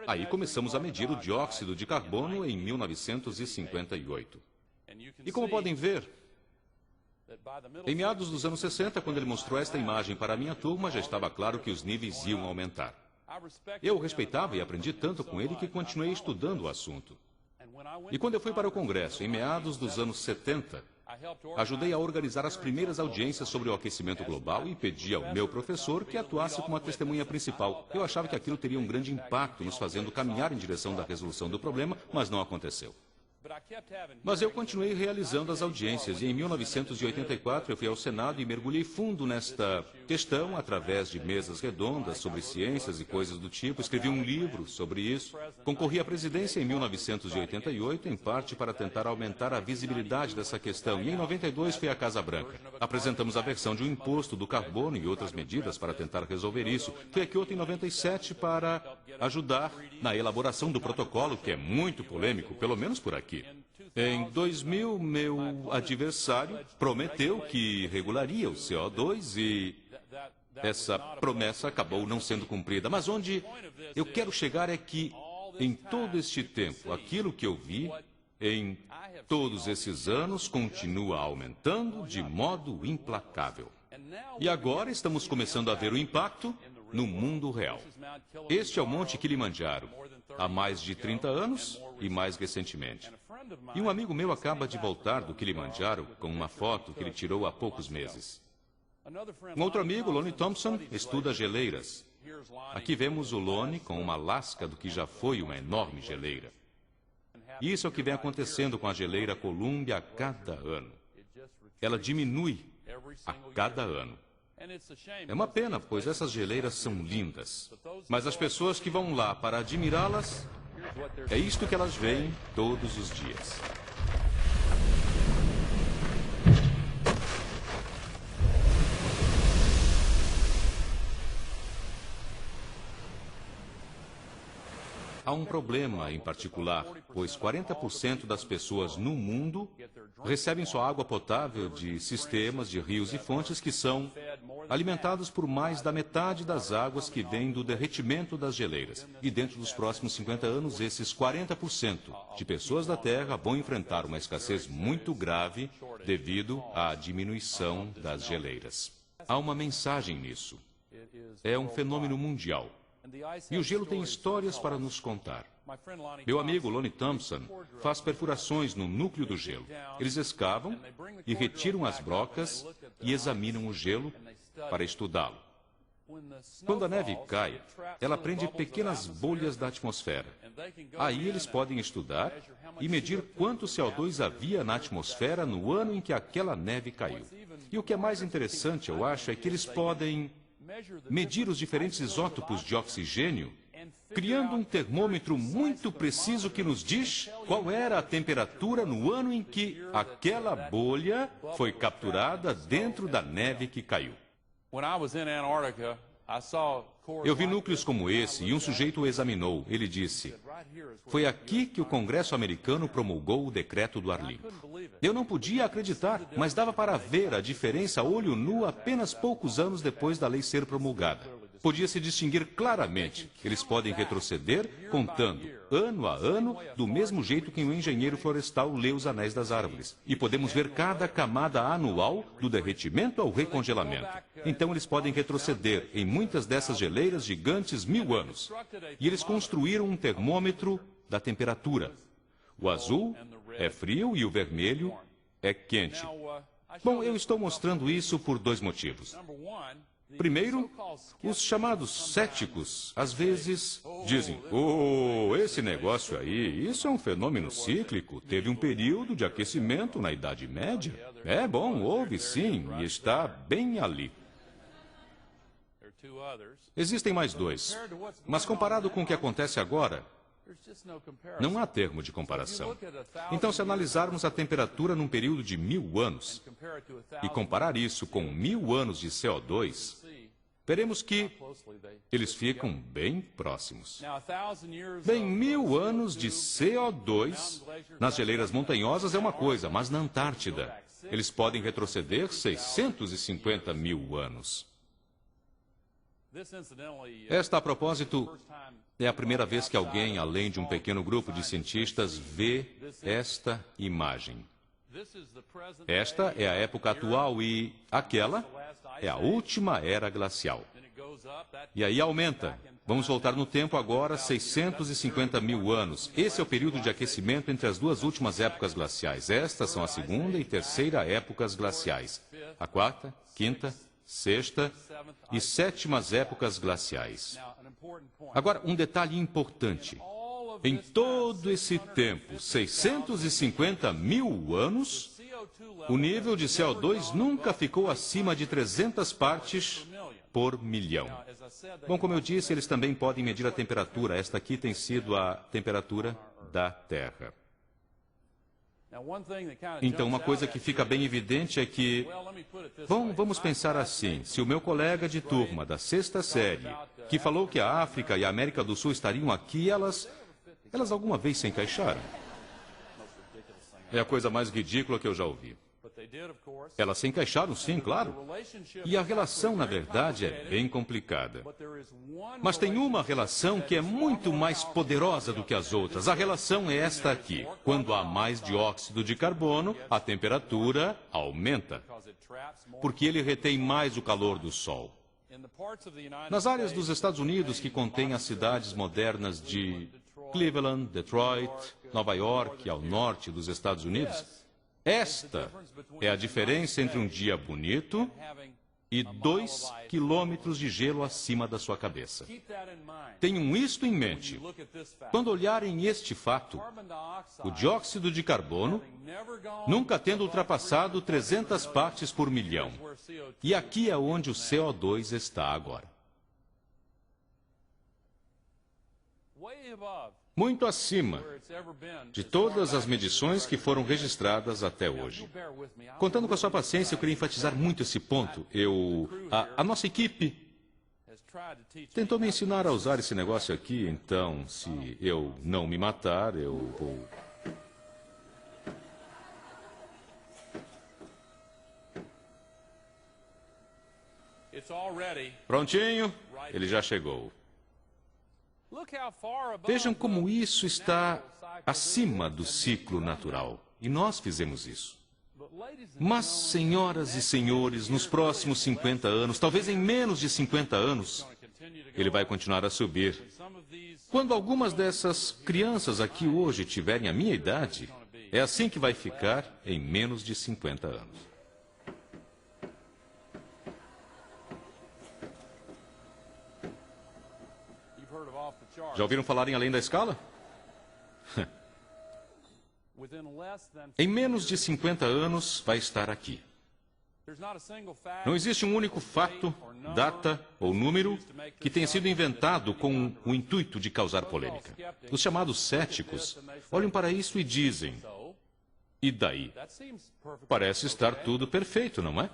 Aí começamos a medir o dióxido de carbono em 1958. E como podem ver, em meados dos anos 60, quando ele mostrou esta imagem para a minha turma, já estava claro que os níveis iam aumentar. Eu o respeitava e aprendi tanto com ele que continuei estudando o assunto. E quando eu fui para o Congresso, em meados dos anos 70, ajudei a organizar as primeiras audiências sobre o aquecimento global e pedi ao meu professor que atuasse como a testemunha principal. Eu achava que aquilo teria um grande impacto nos fazendo caminhar em direção da resolução do problema, mas não aconteceu. Mas eu continuei realizando as audiências e em 1984 eu fui ao Senado e mergulhei fundo nesta questão através de mesas redondas sobre ciências e coisas do tipo. Escrevi um livro sobre isso. Concorri à presidência em 1988, em parte para tentar aumentar a visibilidade dessa questão. E em 92 fui à Casa Branca. Apresentamos a versão de um imposto do carbono e outras medidas para tentar resolver isso. Fui a Kyoto em 97 para ajudar na elaboração do protocolo, que é muito polêmico, pelo menos por aqui. Em 2000, meu adversário prometeu que regularia o CO2 e essa promessa acabou não sendo cumprida. Mas onde eu quero chegar é que, em todo este tempo, aquilo que eu vi, em todos esses anos, continua aumentando de modo implacável. E agora estamos começando a ver o impacto no mundo real. Este é o Monte Kilimanjaro, há mais de 30 anos e mais recentemente. E um amigo meu acaba de voltar do Kilimanjaro com uma foto que ele tirou há poucos meses. Um outro amigo, Lonnie Thompson, estuda geleiras. Aqui vemos o Lonnie com uma lasca do que já foi uma enorme geleira. E isso é o que vem acontecendo com a geleira Columbia a cada ano. Ela diminui a cada ano. É uma pena, pois essas geleiras são lindas. Mas as pessoas que vão lá para admirá-las, é isto que elas veem todos os dias. Há um problema em particular, pois 40% das pessoas no mundo recebem sua água potável de sistemas de rios e fontes que são alimentados por mais da metade das águas que vêm do derretimento das geleiras. E dentro dos próximos 50 anos, esses 40% de pessoas da Terra vão enfrentar uma escassez muito grave devido à diminuição das geleiras. Há uma mensagem nisso. É um fenômeno mundial. E o gelo tem histórias para nos contar. Meu amigo Lonnie Thompson faz perfurações no núcleo do gelo. Eles escavam e retiram as brocas e examinam o gelo para estudá-lo. Quando a neve cai, ela prende pequenas bolhas da atmosfera. Aí eles podem estudar e medir quanto CO2 havia na atmosfera no ano em que aquela neve caiu. E o que é mais interessante, eu acho, é que eles podem medir os diferentes isótopos de oxigênio, criando um termômetro muito preciso que nos diz qual era a temperatura no ano em que aquela bolha foi capturada dentro da neve que caiu. Eu vi núcleos como esse e um sujeito o examinou. Ele disse: foi aqui que o Congresso americano promulgou o decreto do ar limpo. Eu não podia acreditar, mas dava para ver a diferença a olho nu apenas poucos anos depois da lei ser promulgada. Podia-se distinguir claramente. Eles podem retroceder, contando, ano a ano, do mesmo jeito que um engenheiro florestal lê os anéis das árvores. E podemos ver cada camada anual do derretimento ao recongelamento. Então eles podem retroceder em muitas dessas geleiras gigantes 1000 anos. E eles construíram um termômetro da temperatura. O azul é frio e o vermelho é quente. Bom, eu estou mostrando isso por dois motivos. Primeiro, os chamados céticos, às vezes, dizem: oh, esse negócio aí, isso é um fenômeno cíclico, teve um período de aquecimento na Idade Média. É bom, houve sim, e está bem ali. Existem mais dois, mas comparado com o que acontece agora, não há termo de comparação. Então, se analisarmos a temperatura num período de 1000 anos e comparar isso com 1000 anos de CO2, veremos que eles ficam bem próximos. Bem, 1000 anos de CO2 nas geleiras montanhosas é uma coisa, mas na Antártida, eles podem retroceder 650 mil anos. Esta, a propósito, É a primeira vez que alguém, além de um pequeno grupo de cientistas, vê esta imagem. Esta é a época atual e aquela é a última era glacial. E aí aumenta. Vamos voltar no tempo agora, 650 mil anos. Esse é o período de aquecimento entre as duas últimas épocas glaciais. Estas são a segunda e terceira épocas glaciais. A quarta, quinta, sexta e sétimas épocas glaciais. Agora, um detalhe importante. Em todo esse tempo, 650 mil anos, o nível de CO2 nunca ficou acima de 300 partes por milhão. Bom, como eu disse, eles também podem medir a temperatura. Esta aqui tem sido a temperatura da Terra. Então, uma coisa que fica bem evidente é que... Bom, vamos pensar assim. Se o meu colega de turma da sexta série, que falou que a África e a América do Sul estariam aqui, elas alguma vez se encaixaram? É a coisa mais ridícula que eu já ouvi. Elas se encaixaram, sim, claro. E a relação, na verdade, é bem complicada. Mas tem uma relação que é muito mais poderosa do que as outras. A relação é esta aqui. Quando há mais dióxido de carbono, a temperatura aumenta, porque ele retém mais o calor do Sol. Nas áreas dos Estados Unidos que contêm as cidades modernas de Cleveland, Detroit, Nova York, ao norte dos Estados Unidos, esta é a diferença entre um dia bonito e 2 quilômetros de gelo acima da sua cabeça. Tenham isto em mente. Quando olharem este fato, o dióxido de carbono nunca tendo ultrapassado 300 partes por milhão. E aqui é onde o CO2 está agora. Muito acima de todas as medições que foram registradas até hoje. Contando com a sua paciência, eu queria enfatizar muito esse ponto. A nossa equipe tentou me ensinar a usar esse negócio aqui, então, se eu não me matar, eu vou... Prontinho, ele já chegou. Vejam como isso está acima do ciclo natural. E nós fizemos isso. Mas, senhoras e senhores, nos próximos 50 anos, talvez em menos de 50 anos, ele vai continuar a subir. Quando algumas dessas crianças aqui hoje tiverem a minha idade, é assim que vai ficar em menos de 50 anos. Já ouviram falar em além da escala? Em menos de 50 anos vai estar aqui. Não existe um único fato, data ou número que tenha sido inventado com o intuito de causar polêmica. Os chamados céticos olham para isso e dizem: e daí? Parece estar tudo perfeito, não é?